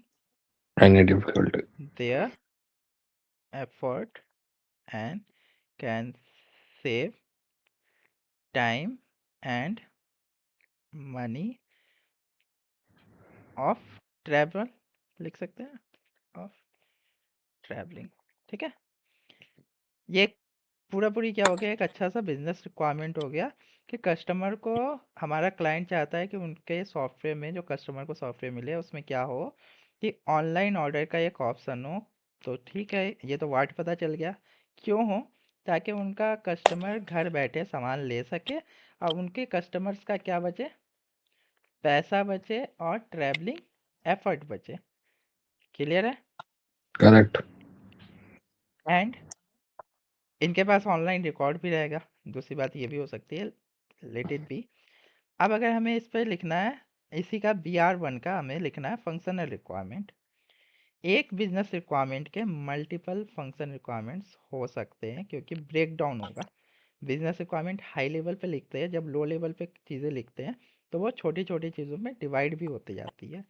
any difficulty. their effort and can save time and money of travel, लिख सकते हैं, ऑफ ट्रैवलिंग। ठीक है। ये पूरा पूरी क्या हो गया, एक अच्छा सा बिजनेस रिक्वायरमेंट हो गया कि कस्टमर को, हमारा क्लाइंट चाहता है कि उनके सॉफ्टवेयर में, जो कस्टमर को सॉफ्टवेयर मिले उसमें क्या हो कि ऑनलाइन ऑर्डर का एक ऑप्शन हो। तो ठीक है, ये तो वाट पता चल गया क्यों हो, ताकि उनका कस्टमर घर बैठे सामान ले सके और उनके कस्टमर्स का क्या बचे? पैसा बचे और ट्रैवलिंग एफर्ट बचे। क्लियर है? करेक्ट। एंड इनके पास ऑनलाइन रिकॉर्ड भी रहेगा। दूसरी बात ये भी हो सकती है, लेट इट बी। अब अगर हमें इस पर लिखना है, इसी का BR1 का हमें लिखना है फंक्शनल रिक्वायरमेंट। एक बिजनेस रिक्वायरमेंट के मल्टीपल फंक्शन रिक्वायरमेंट्स हो सकते हैं, क्योंकि ब्रेक डाउन होगा। बिजनेस रिक्वायरमेंट हाई लेवल पे लिखते हैं, जब लो लेवल पे चीज़ें लिखते हैं तो वो छोटी छोटी चीज़ों में डिवाइड भी होती जाती है।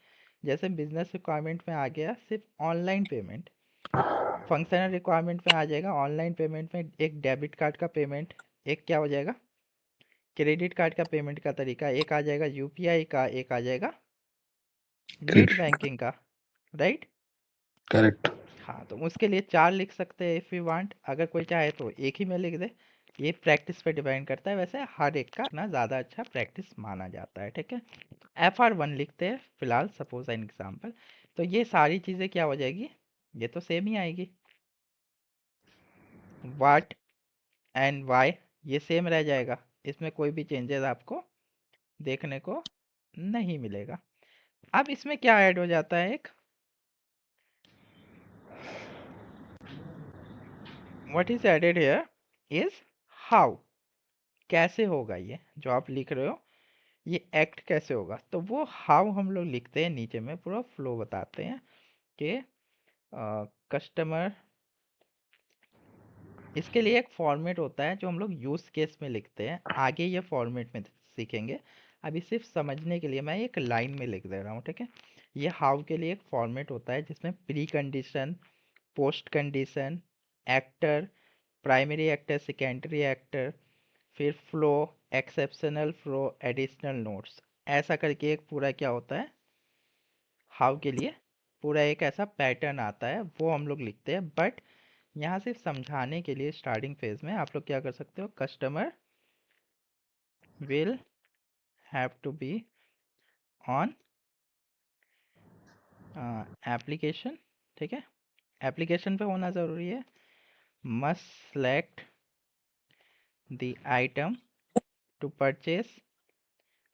जैसे बिजनेस रिक्वायरमेंट में आ गया सिर्फ ऑनलाइन पेमेंट, फंक्शनल रिक्वायरमेंट में आ जाएगा ऑनलाइन पेमेंट में एक डेबिट कार्ड का पेमेंट, एक क्या हो जाएगा क्रेडिट कार्ड का पेमेंट का तरीका, एक आ जाएगा UPI का, एक आ जाएगा नेट क्रेडिट। बैंकिंग का। राइट? करेक्ट। हाँ, तो उसके लिए चार लिख सकते हैं इफ़ यू वांट। अगर कोई चाहे तो एक ही में लिख दे। ये प्रैक्टिस पे डिपेंड करता है, वैसे हर एक का अपना ज़्यादा अच्छा प्रैक्टिस माना जाता है। ठीक है। FR1 लिखते हैं फिलहाल, सपोज एन एग्जाम्पल। तो ये सारी चीज़ें क्या हो जाएगी? ये तो सेम ही आएगी। वाट एंड वाई ये सेम रह जाएगा, इसमें कोई भी चेंजेस आपको देखने को नहीं मिलेगा। अब इसमें क्या ऐड हो जाता है, एक what is added here is how. कैसे होगा ये जो आप लिख रहे हो, ये एक्ट कैसे होगा? तो वो हाउ हम लोग लिखते हैं नीचे में, पूरा फ्लो बताते हैं कि कस्टमर, इसके लिए एक फॉर्मेट होता है जो हम लोग यूज़ केस में लिखते हैं, आगे ये फॉर्मेट में सीखेंगे। अभी सिर्फ समझने के लिए मैं एक लाइन में लिख दे रहा हूँ, ठीक है। ये हाउ के लिए एक फॉर्मेट होता है जिसमें pre condition, post condition, actor, primary actor, secondary actor, फिर flow, exceptional flow, additional notes, ऐसा करके एक पूरा क्या होता है हाउ के लिए पूरा एक ऐसा पैटर्न आता है, वो हम लोग लिखते हैं। बट यहाँ सिर्फ समझाने के लिए स्टार्टिंग फेज में आप लोग क्या कर सकते हो, customer will have to be on application, ठीक है। एप्लीकेशन पे होना ज़रूरी है। Must select the item to purchase,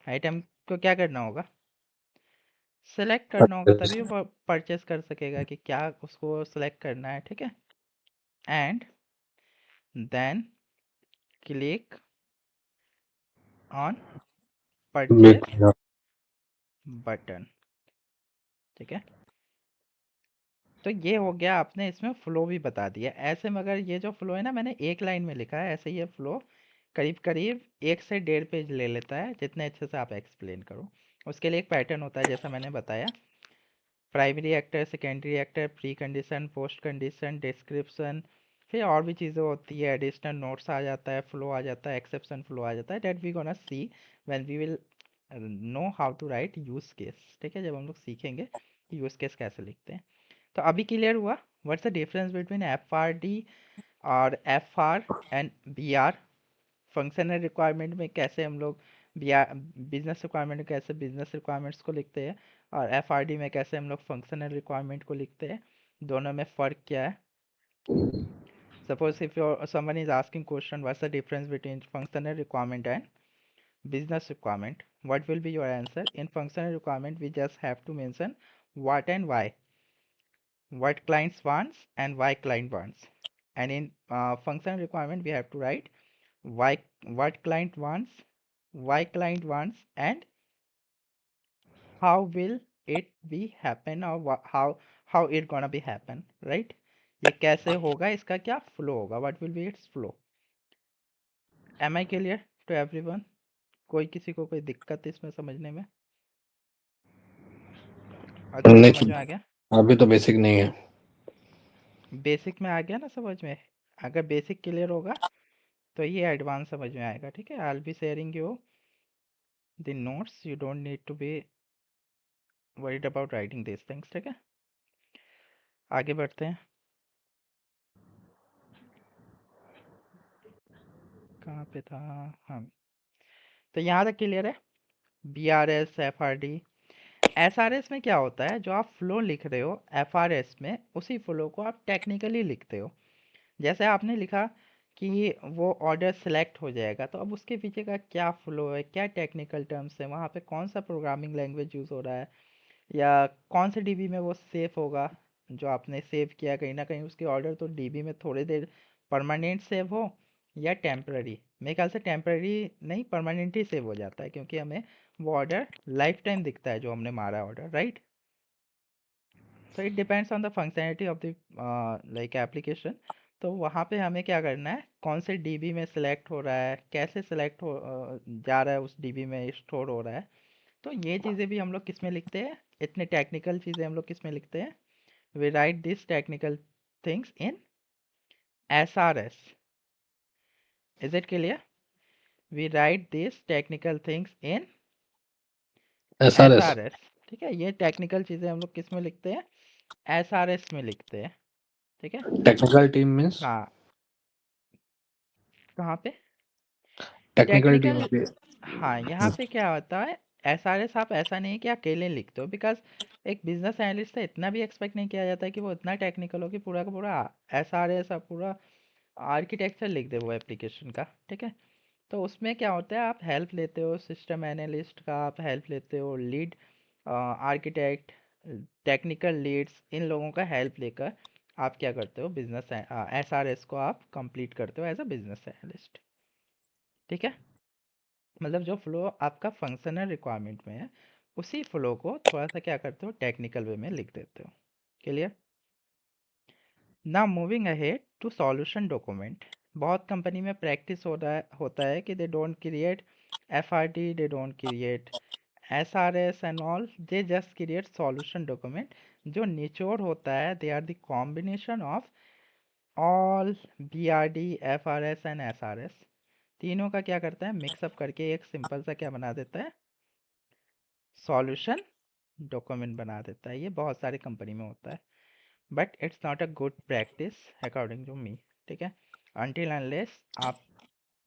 item को क्या करना होगा, सेलेक्ट करना होगा, तभी वो परचेस कर सकेगा कि क्या उसको सेलेक्ट करना है, ठीक है। And then click on purchase button, ठीक है। तो ये हो गया, आपने इसमें फ्लो भी बता दिया। ऐसे मगर ये जो फ्लो है ना, मैंने एक लाइन में लिखा है, ऐसे ये फ्लो करीब करीब 1 से 1.5 पेज ले लेता है, जितने अच्छे से आप एक्सप्लेन करो। उसके लिए एक पैटर्न होता है जैसा मैंने बताया, primary actor, secondary actor, pre condition, post condition, description, फिर और भी चीज़ें होती है, एडिशनल नोट्स आ जाता है, फ्लो आ जाता है, एक्सेप्शन फ्लो आ जाता है। That we gonna see when we will know how to write use case, ठीक है। जब हम लोग सीखेंगे कि यूज केस कैसे लिखते हैं। तो अभी क्लियर हुआ what's the difference between F R D और F R and B R. Functional requirement में कैसे हम लोग बी आर, बिजनेस रिक्वायरमेंट में कैसे बिजनेस रिक्वायरमेंट्स को लिखते हैं, और एफ आर डी में कैसे हम लोग फंक्शनल रिक्वायरमेंट को लिखते हैं, दोनों में फ़र्क क्या है। Suppose if your someone is asking question what's the difference between functional requirement and business requirement, what will be your answer? In functional requirement we just have to mention what and why, what clients wants and why client wants. And in functional requirement we have to write why, what client wants, why client wants, and how will it be happen, or how it gonna be happen, right? ये कैसे होगा, इसका क्या flow होगा, what will be its flow. Am I clear to everyone? कोई किसी को कोई दिक्कत इसमें समझने में, अच्छा समझ में आ गया? अभी तो बेसिक नहीं है। बेसिक में आ गया ना समझ में। अगर बेसिक क्लियर होगा तो ये एडवांस समझ में आएगा, ठीक है। I will be sharing you the notes, you don't need to be worried about writing this things, ठीक है। आगे बढ़ते हैं, कहाँ पे था, हाँ। तो यहाँ तक क्लियर है। B R S, F R D, S R S में क्या होता है, जो आप फ्लो लिख रहे हो एफ आर एस में, उसी फ्लो को आप टेक्निकली लिखते हो। जैसे आपने लिखा कि वो ऑर्डर सेलेक्ट हो जाएगा, तो अब उसके पीछे का क्या फ्लो है, क्या टेक्निकल टर्म्स है, वहाँ पे कौन सा प्रोग्रामिंग लैंग्वेज यूज़ हो रहा है, या कौन से डीबी में वो सेव होगा, जो आपने सेव किया कहीं ना कहीं उसके ऑर्डर तो डीबी में थोड़ी देर परमानेंट सेव हो या टेम्पररी। मेरे ख्याल से टेम्पररी नहीं, परमानेंट ही सेव हो जाता है, क्योंकि हमें वो ऑर्डर लाइफ टाइम दिखता है जो हमने मारा ऑर्डर, राइट। तो it depends on the functionality of the like application. तो वहाँ पे हमें क्या करना है, कौन से डीबी में सिलेक्ट हो रहा है, कैसे सिलेक्ट हो जा रहा है, उस डीबी में स्टोर हो रहा है। तो ये चीज़ें भी हम लोग किस में लिखते हैं, इतने टेक्निकल चीज़ें हम लोग किस में लिखते हैं, we write this technical things in S R S. Is it clear? We write this technical things in S SRS R S, ठीक है। ये टेक्निकल चीज़ें हम लोग किस में लिखते हैं, एस आर एस में लिखते हैं, ठीक है। टेक्निकल टीम मीन्स हाँ, कहाँ पे टेक्निकल टीम टेक्निकल, के हाँ यहाँ पे क्या होता है, एस आर एस आप ऐसा नहीं कि अकेले लिखते हो, बिकॉज एक बिजनेस एनालिस्ट से इतना भी एक्सपेक्ट नहीं किया जाता है कि वो इतना टेक्निकल हो कि पूरा का पूरा एस आर एस पूरा आर्किटेक्चर लिख दे वो एप्लीकेशन का, ठीक है। तो उसमें क्या होता है, आप हेल्प लेते हो सिस्टम एनालिस्ट का, आप हेल्प लेते हो लीड आर्किटेक्ट, टेक्निकल लीड्स, इन लोगों का हेल्प लेकर आप क्या करते हो, बिजनेस एस आर एस को आप कंप्लीट करते हो एज अ बिजनेस एनालिस्ट, ठीक है। मतलब जो फ्लो आपका फंक्शनल रिक्वायरमेंट में है, उसी फ्लो को थोड़ा सा क्या करते हो, टेक्निकल वे में लिख देते हो। क्लियर? ना moving ahead to solution document. बहुत कंपनी में प्रैक्टिस होता है कि they don't create FRD, they don't create SRS and all, they just create solution document. जो निचोड़ होता है, they are the combination of all BRD, FRS and SRS. तीनों का क्या करता है, मिक्सअप करके एक सिंपल सा क्या बना देता है, सॉल्यूशन डॉक्यूमेंट बना देता है। ये बहुत सारी कंपनी में होता है, but it's not a good practice according to me. ठीक है, अनटिल अनलेस आप,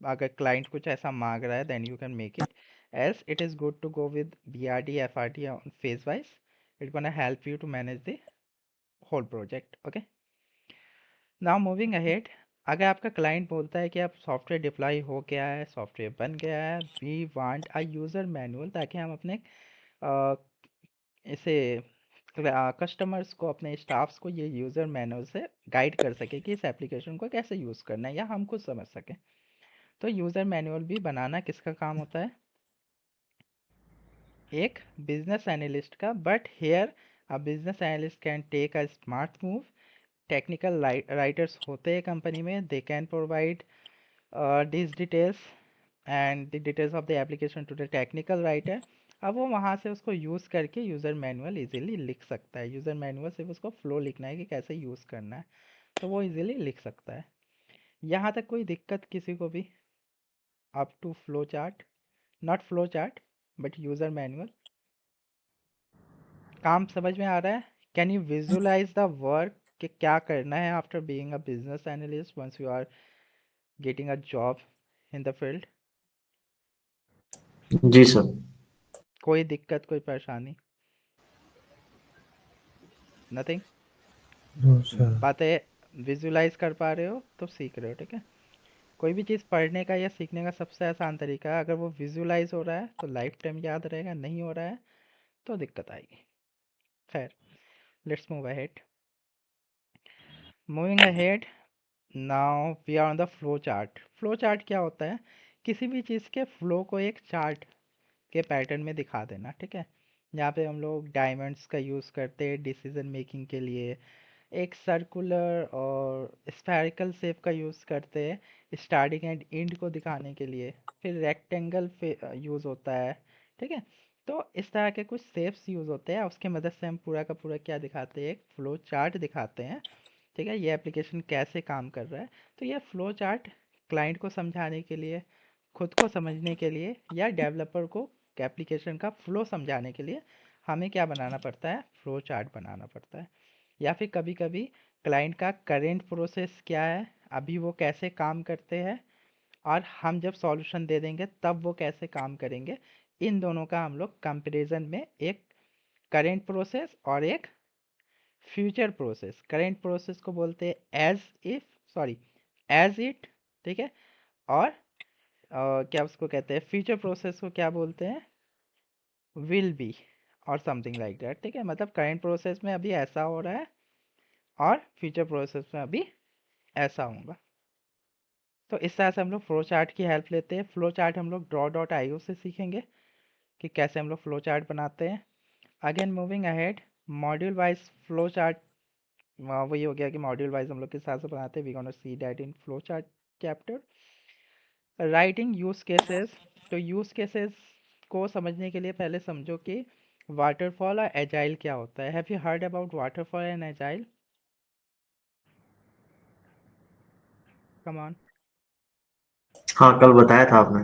अगर क्लाइंट कुछ ऐसा मांग रहा है, then you can make it, else it is good to go with BRD FRD on phase wise. It gonna help you to manage the whole project. Okay, now moving ahead, अगर आपका client बोलता है कि आप software deploy हो गया है, software बन गया है, we want a user manual, ताकि हम अपने अ, इसे कस्टमर्स को, अपने स्टाफ्स को ये यूज़र मैनुअल से गाइड कर सके कि इस एप्लीकेशन को कैसे यूज़ करना है, या हम खुद समझ सकें। तो यूज़र मैनुअल भी बनाना किसका काम होता है, एक बिजनेस एनालिस्ट का। But here a business analyst can take a smart move. Technical writers होते हैं कंपनी में, they can provide these details and the details of the application to the technical writer। अब वो वहाँ से उसको यूज़ करके यूज़र मैनुअल इजीली लिख सकता है। यूज़र मैनुअल सिर्फ उसको फ्लो लिखना है कि कैसे यूज़ करना है, तो वो इजीली लिख सकता है। यहाँ तक कोई दिक्कत किसी को भी, up to flow chart, not flow chart but user manual, काम समझ में आ रहा है? Can you visualize the work कि क्या करना है after being a business analyst once you are getting a job in the field? जी सर। कोई दिक्कत, कोई परेशानी? नथिंग? No, sir. बातें विजुलाइज कर पा रहे हो तो सीख रहे हो। ठीक है, कोई भी चीज़ पढ़ने का या सीखने का सबसे आसान तरीका है, अगर वो विजुलाइज हो रहा है तो लाइफ टाइम याद रहेगा, नहीं हो रहा है तो दिक्कत आएगी। खैर, let's move ahead. Moving ahead, now we are on the flow chart. Flow chart क्या होता है, किसी भी चीज़ के फ्लो को एक चार्ट के पैटर्न में दिखा देना। ठीक है, यहाँ पे हम लोग डायमंड्स का यूज़ करते हैं डिसीजन मेकिंग के लिए, एक सर्कुलर और स्फेरिकल शेप का यूज़ करते हैं स्टार्टिंग एंड एंड को दिखाने के लिए, फिर रेक्टेंगल यूज़ होता है। ठीक है, तो इस तरह के कुछ शेप्स यूज़ होते हैं, उसके मदद से हम पूरा का पूरा क्या दिखाते हैं, एक फ्लो चार्ट दिखाते हैं। ठीक है, ये एप्लीकेशन कैसे काम कर रहा है। तो ये फ्लो चार्ट क्लाइंट को समझाने के लिए, खुद को समझने के लिए, या डेवलपर को एप्लीकेशन का फ्लो समझाने के लिए हमें क्या बनाना पड़ता है, फ्लो चार्ट बनाना पड़ता है। या फिर कभी कभी क्लाइंट का करेंट प्रोसेस क्या है, अभी वो कैसे काम करते हैं, और हम जब सॉल्यूशन दे देंगे तब वो कैसे काम करेंगे, इन दोनों का हम लोग कंपैरिजन में एक करेंट प्रोसेस और एक फ्यूचर प्रोसेस, करेंट प्रोसेस को बोलते हैं as if, sorry, as it. ठीक है, और क्या उसको कहते हैं, फ्यूचर प्रोसेस को क्या बोलते हैं, विल बी, और समथिंग लाइक दैट। ठीक है, मतलब करेंट प्रोसेस में अभी ऐसा हो रहा है और फ्यूचर प्रोसेस में अभी ऐसा होगा। तो इस तरह से हम लोग फ्लो चार्ट की हेल्प लेते हैं। फ्लो चार्ट हम लोग ड्रॉ डॉट आईओ से सीखेंगे कि कैसे हम लोग फ्लो चार्ट बनाते हैं। Again moving ahead, module wise flow chart, वही हो गया कि मॉड्यूल वाइज हम लोग किस हिसाब से बनाते हैं, we gonna see that in flow chart chapter. Writing use cases, तो यूज केसेस को समझने के लिए पहले समझो कि वाटरफॉल और एजाइल क्या होता है। Have you heard about waterfall and agile? Come on, हाँ, कल बताया था आपने।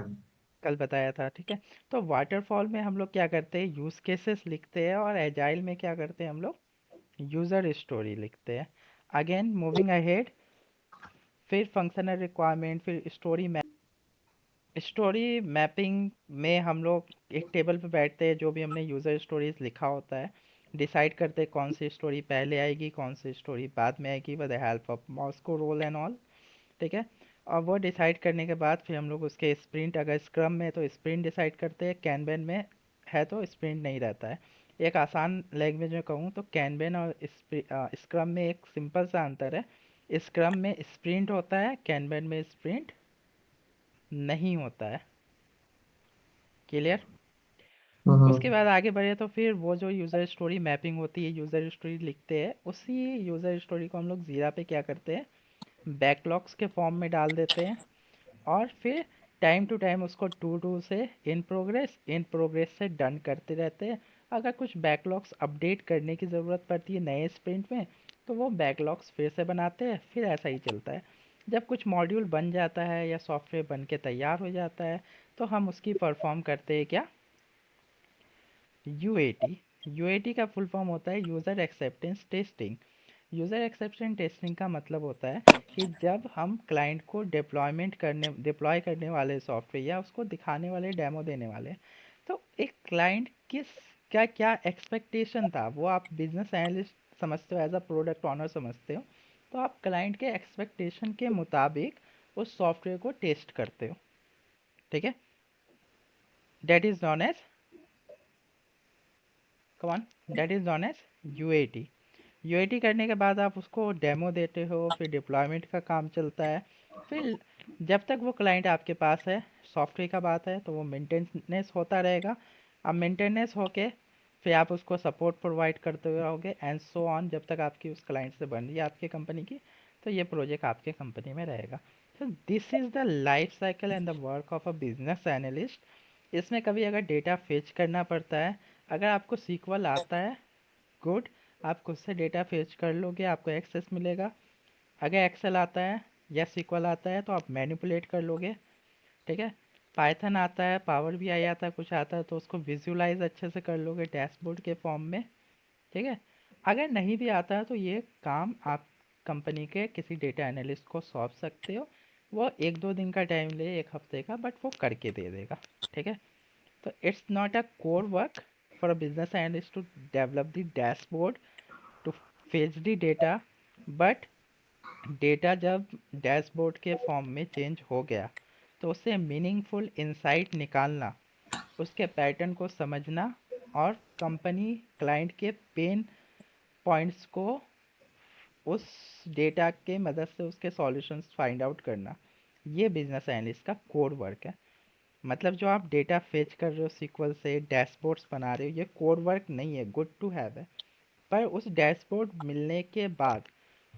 कल बताया था। ठीक है, तो वाटरफॉल में हम लोग क्या करते हैं, यूज केसेस लिखते हैं, और एजाइल में क्या करते हैं हम लोग, यूजर स्टोरी लिखते हैं। अगेन मूविंग अहेड, फिर फंक्शनल रिक्वायरमेंट, फिर स्टोरी मैप। स्टोरी मैपिंग में हम लोग एक टेबल पे बैठते हैं, जो भी हमने यूज़र स्टोरीज लिखा होता है डिसाइड करते हैं कौन सी स्टोरी पहले आएगी, कौन सी स्टोरी बाद में आएगी, with the help of Moscow role and all. ठीक है, और वो डिसाइड करने के बाद फिर हम लोग उसके स्प्रिंट, अगर स्क्रम में है तो स्प्रिंट डिसाइड करते हैं, कैनबेन में है तो स्प्रिंट नहीं रहता है। एक आसान लैंग्वेज में कहूँ तो कैनबेन और स्क्रम में एक सिंपल सा अंतर है, स्क्रम में स्प्रिंट होता है, कैनबेन में स्प्रिंट नहीं होता है। क्लियर? उसके बाद आगे बढ़े तो फिर वो जो यूज़र स्टोरी मैपिंग होती है, यूज़र स्टोरी लिखते हैं, उसी यूज़र स्टोरी को हम लोग जीरा पे क्या करते हैं, बैकलॉग्स के फॉर्म में डाल देते हैं। और फिर टाइम टू टाइम उसको टू डू से इन प्रोग्रेस से डन करते रहते हैं। अगर कुछ बैकलॉग्स अपडेट करने की ज़रूरत पड़ती है नए स्प्रिंट में, तो वो बैकलॉग्स फिर से बनाते हैं, फिर ऐसा ही चलता है। जब कुछ मॉड्यूल बन जाता है या सॉफ्टवेयर बन के तैयार हो जाता है, तो हम उसकी परफॉर्म करते हैं क्या, यूएटी। यूएटी का फुल फॉर्म होता है user acceptance testing. User acceptance testing का मतलब होता है कि जब हम क्लाइंट को डिप्लॉय करने वाले सॉफ्टवेयर या उसको दिखाने वाले डेमो देने वाले, तो एक क्लाइंट किस क्या क्या एक्सपेक्टेशन था, वो आप बिजनेस एनालिस्ट समझते हो, एज अ प्रोडक्ट ऑनर समझते हो, तो आप क्लाइंट के एक्सपेक्टेशन के मुताबिक उस सॉफ्टवेयर को टेस्ट करते हो। ठीक है, that is known as common that is known as UAT. UAT करने के बाद आप उसको डेमो देते हो, फिर डिप्लॉयमेंट का काम चलता है। फिर जब तक वो क्लाइंट आपके पास है, सॉफ्टवेयर का बात है, तो वो मेंटेनेंस होता रहेगा। अब मेंटेनेंस होके फिर आप उसको सपोर्ट प्रोवाइड करते हुए रहोगे एंड सो ऑन, जब तक आपकी उस क्लाइंट से बन रही है आपकी कंपनी की, तो ये प्रोजेक्ट आपके कंपनी में रहेगा। तो this is the life cycle and the work of a business analyst. इसमें कभी अगर डेटा फेच करना पड़ता है, अगर आपको सीक्वल आता है, गुड, आप खुद से डेटा फेच कर लोगे, आपको एक्सेस मिलेगा। अगर एक्सेल आता है या सीक्वल आता है तो आप मैनिपुलेट कर लोगे। ठीक है, पाइथन आता है, पावर भी आई आता है, कुछ आता है तो उसको विजुलाइज अच्छे से कर लोगे डैशबोर्ड के फॉर्म में। ठीक है, अगर नहीं भी आता है तो ये काम आप कंपनी के किसी डेटा एनालिस्ट को सौंप सकते हो। वो एक दो दिन का टाइम ले, एक हफ्ते का, बट वो करके दे देगा। ठीक है, तो it's not a core work for a business analyst to develop the dashboard to fetch the data, but data जब डैशबोर्ड के फॉर्म में चेंज हो गया, तो उससे मीनिंगफुल इंसाइट निकालना, उसके पैटर्न को समझना और कंपनी क्लाइंट के पेन पॉइंट्स को उस डेटा के मदद से उसके सॉल्यूशंस फाइंड आउट करना, ये बिजनेस एनालिस्ट का कोर वर्क है। मतलब जो आप डेटा फेच कर रहे हो सीक्वल से, डैशबोर्ड्स बना रहे हो, ये कोर वर्क नहीं है, गुड टू हैव है। पर उस डैशबोर्ड मिलने के बाद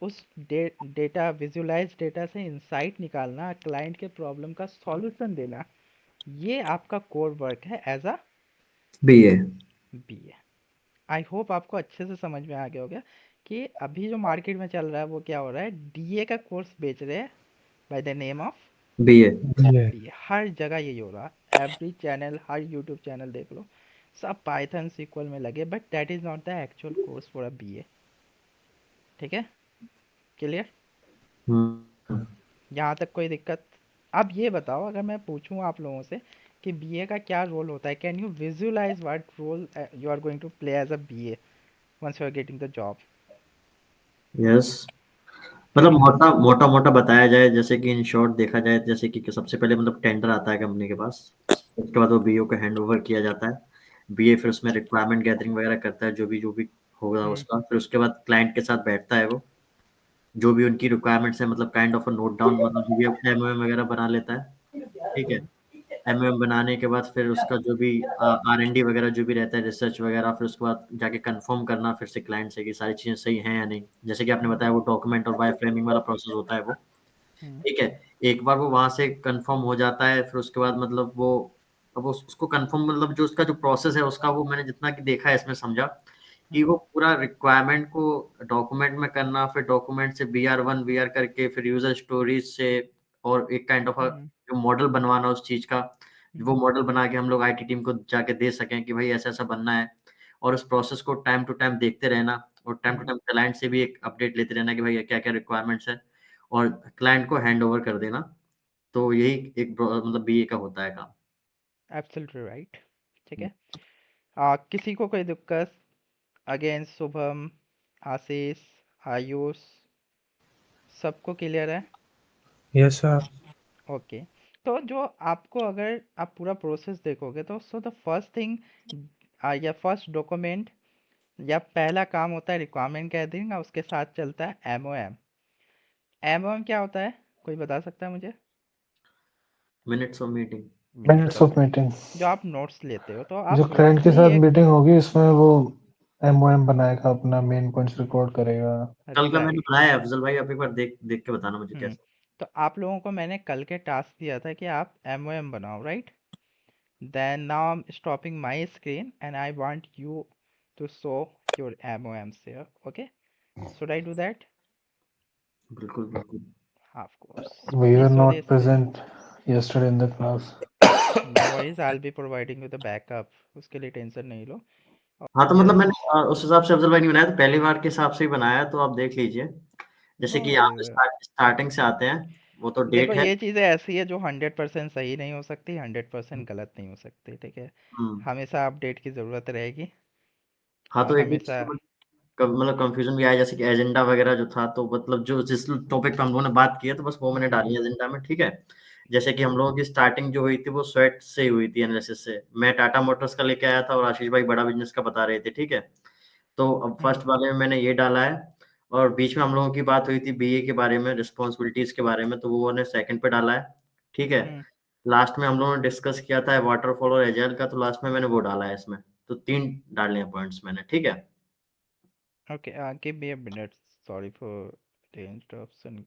उस डेटा, विजुलाइज डेटा से इंसाइट निकालना, क्लाइंट के प्रॉब्लम का सॉल्यूशन देना, ये आपका कोर वर्क है as a BA. BA. I hope आपको अच्छे से समझ में आ गया होगा कि अभी जो मार्केट में चल रहा है वो क्या हो रहा है, डीए का कोर्स बेच रहे हैं by the name of BA. BA. BA. हर जगह यही हो रहा है, एवरी चैनल, हर यूट्यूब चैनल देख लो, सब पाइथन सीक्वल में लगे, but that is not the actual course for a BA. ठीक है, क्लियर? हम्म। यहाँ तक कोई दिक्कत? अब ये बताओ, अगर मैं पूछूं आप लोगों से कि बीए का क्या रोल होता है, can you visualize what role you are going to play as a BA once you are getting the job? Yes, मतलब कैन यू? मोटा मोटा मोटा बताया जाए, जैसे कि इन शॉर्ट देखा जाए, जैसे कि सबसे पहले मतलब टेंडर आता है कंपनी के पास, उसके बाद वो बीओ को हैंड ओवर किया जाता है। बीए फिर उसमें रिक्वायरमेंट गैदरिंग वगैरह करता है, जो भी होगा हम्म। उसका, फिर उसके बाद क्लाइंट के साथ बैठता है वो, जो भी उनकी रिक्वायरमेंट्स है, मतलब kind of a note down, मतलब जो भी एमओएम वगैरह बना लेता है। ठीक है, हम्म। एमओएम बनाने के बाद फिर उसका जो भी आर&डी वगैरह जो भी रहता है, रिसर्च वगैरह, फिर उसके बाद जाके कंफर्म करना फिर से क्लाइंट से कि सारी चीजें सही हैं या नहीं। जैसे कि आपने हम्म। बताया वो डॉक्यूमेंट और वायर फ्रेमिंग वाला प्रोसेस होता है वो। हम्म। ठीक है, एक बार वो वहां से कंफर्म हो जाता है, फिर उसके बाद मतलब वो, अब उसको कंफर्म, मतलब जो उसका जो प्रोसेस है उसका, वो मैंने जितना कि देखा है इसमें समझा कि हम्म। वो पूरा रिक्वायरमेंट को डॉक्यूमेंट में करना, फिर डॉक्यूमेंट से BR1 VR करके, फिर यूजर स्टोरीज से, और एक काइंड ऑफ हम्म। जो मॉडल बनवाना उस चीज का, वो हम्म। मॉडल बना के हम लोग आईटी टीम को जाके दे सकें कि भाई ऐसा ऐसा बनना है। और उस प्रोसेस को टाइम टू टाइम देखते रहना, और time to hmm. Time client से भी एक अपडेट लेते रहना कि भाई क्या क्या रिक्वायरमेंट्स है, और क्लाइंट को हैंड ओवर कर देना। तो यही एक मतलब बीए का होता है काम। Absolutely right. ठीक है, किसी को कोई दिक्कत? अगेंस्ट शुभम, आशीष, आयुष, सबको क्लियर है? Yes sir. ओके। तो जो आपको, अगर आप पूरा प्रोसेस देखोगे तो सो द फर्स्ट थिंग या फर्स्ट डॉक्यूमेंट या पहला काम होता है रिक्वायरमेंट गैदरिंग, और उसके साथ चलता है एमओएम। एमओएम क्या होता है, कोई बता सकता है मुझे? Minutes of meeting. Minutes of meeting, जो आप नोट्स लेते हो, तो आप जो क्लाइंट के roughly साथ एक मीटिंग होगी उसमें वो MOM बनाएगा, अपना मेन पॉइंट्स रिकॉर्ड करेगा। कल का मैंने राइट। बनाया है अफजल भाई, आप एक बार देख देख के बताना मुझे कैसे। तो आप लोगों को मैंने कल के टास्क दिया था कि आप MOM बनाओ, right? Then now I'm stopping my screen and I want you to show your MOMs here. Okay? Should I do that? बिल्कुल बिल्कुल। Of course. We were Please show the not screen. present yesterday in the class. No worries, I'll be providing you the backup. उसके लिए tension नहीं लो। हाँ तो Here मतलब is मैंने उस हिसाब से अफजल भाई नहीं बनाया, तो पहली बार के हिसाब से ही बनाया है, तो आप देख लीजिए। जैसे कि यहाँ पे स्टार्टिंग से आते हैं, वो तो देखो, डेट है। ये चीज़ें ऐसी है जो 100% सही नहीं हो सकती, 100% गलत नहीं हो सकती, ठीक है? हमेशा अपडेट की ज़रूरत रहेगी हाँ तो और एक भी हमेशा मतलब कंफ्यूजन भी आया, जैसे कि एजेंडा वगैरह जो था, तो मतलब जो जिस टॉपिक पे हम लोगों ने बात की है, तो बस वो मैंने डाली है एजेंडा में, ठीक है। जैसे कि हम लोगों की स्टार्टिंग जो हुई थी वो स्वेट से ही हुई थी, एनालिसिस से। मैं टाटा मोटर्स का लेके आया था और आशीष भाई बड़ा बिजनेस का बता रहे थे, ठीक है। तो अब फर्स्ट वाले में मैंने ये डाला है, और बीच में हम लोगों की बात हुई थी बीए के बारे में, रिस्पॉन्सिबिलिटीज के बारे में, तो वो मैंने सेकंड पे डाला है, ठीक है। लास्ट में हम लोगों ने डिस्कस किया था वाटरफॉल और एजाइल का, तो लास्ट में मैंने वो डाला है इसमें। तो 3 डालने हैं पॉइंट्स मैंने, ठीक है। Okay, give me a minute. Sorry for the interruption.